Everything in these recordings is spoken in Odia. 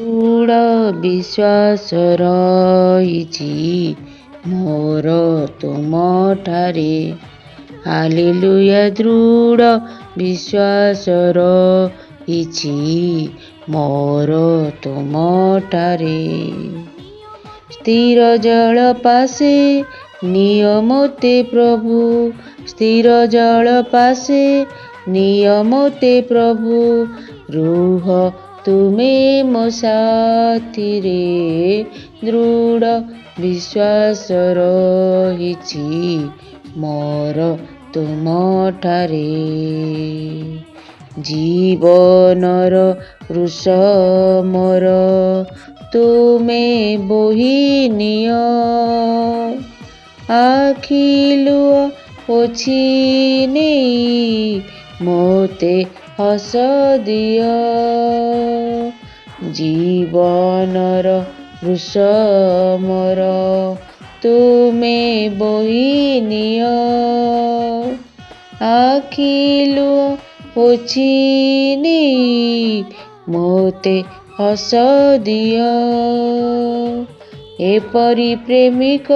ଦୃଢ଼ ବିଶ୍ୱାସ ରହିଛି ମୋର ତୁମଠାରେ। ହାଲେଲୁୟା। ଦୃଢ଼ ବିଶ୍ୱାସ ରହିଛି ମୋର ତୁମଠାରେ। ସ୍ଥିର ଜଳ ପାଶେ ନିଅ ମୋତେ ପ୍ରଭୁ, ସ୍ଥିର ଜଳ ପାଶେ ନିଅ ମୋତେ ପ୍ରଭୁ। ରୁହ ତୁମେ ମୋ ସାଥିରେ, ଦୃଢ଼ ବିଶ୍ୱାସ ରହିଛି ମୋର ତୁମଠାରେ। ଜୀବନର ବୃଷ ମୋର ତୁମେ ବୋହି ନିଅ, ଆଖି ଲୁହ ପୋଛି ନେଇ ମୋତେ ହସ ଦିଅ। ଜୀବନର ବୃଷ ମୋର ତୁମେ ବୋହି ନିଅ, ଆଖି ଲୁହ ପୋଛି ନେଇ ମୋତେ ହସ ଦିଅ। ଏପରି ପ୍ରେମିକ,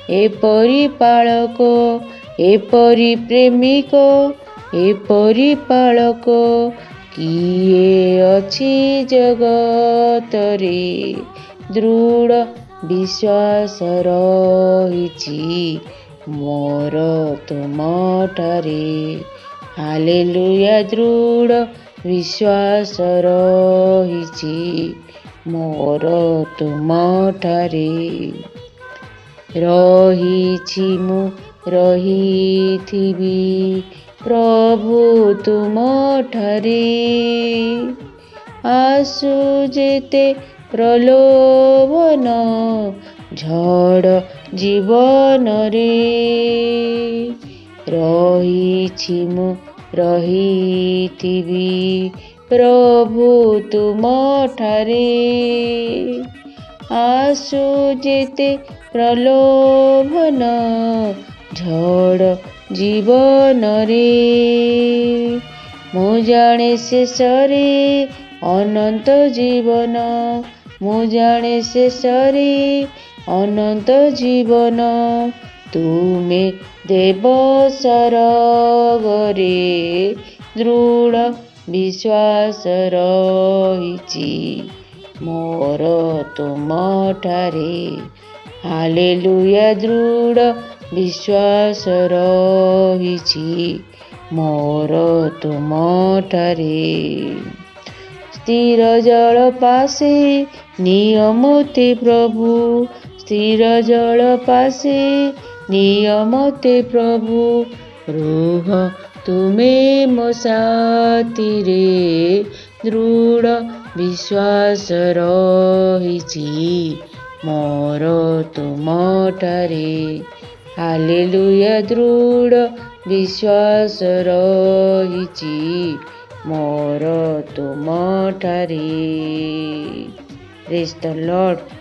ଏପରି ପାଳକ, ଏପରି ପ୍ରେମିକ, ଏପରି ପାଳକ କିଏ ଅଛି ଜଗତରେ। ଦୃଢ଼ ବିଶ୍ୱାସ ରହିଛି ମୋର ତୁମଠାରେ। ହାଲେଲୁୟା। ଦୃଢ଼ ବିଶ୍ୱାସ ରହିଛି ମୋର ତୁମଠାରେ। ରହିଛି ମୁଁ ରହିଥିବି ପ୍ରଭୁ ତୁମଠାରେ। ଆସୁ ଯେତେ ପ୍ରଲୋଭନ ଝଡ଼ ଜୀବନରେ, ରହିଛି ମୁଁ ରହିଥିବି ପ୍ରଭୁ ତୁମଠାରେ। ଆସୁ ଯେତେ ପ୍ରଲୋଭନ ଝଡ଼ ଜୀବନରେ, ମୁଁ ଜାଣେ ଶେଷରେ ଅନନ୍ତ ଜୀବନ, ମୁଁ ଜାଣେ ଶେଷରେ ଅନନ୍ତ ଜୀବନ ତୁମେ ଦେବ ସରଗରେ। ଦୃଢ଼ ବିଶ୍ୱାସ ରହିଛି ମୋର ତୁମଠାରେ। ହାଲେଲୁୟା। ଦୃଢ଼ ବିଶ୍ୱାସ ରହିଛି ମୋର ତୁମଠାରେ। ସ୍ଥିର ଜଳ ପାଶେ ନିଅ ମୋତେ ପ୍ରଭୁ, ସ୍ଥିର ଜଳ ପାଶେ ନିଅ ମୋତେ ପ୍ରଭୁ। ରୁହ ତୁମେ ମୋ ସାଥିରେ, ଦୃଢ଼ ବିଶ୍ୱାସ ରହିଛି ମୋର ତୁମଠାରେ। ହାଲେଲୁୟା। ଦୃଢ଼ ବିଶ୍ୱାସ ରହିଛି ମୋର ତୁମଠାରେ। ପ୍ରେଜ୍ ଦ ଲର୍ଡ।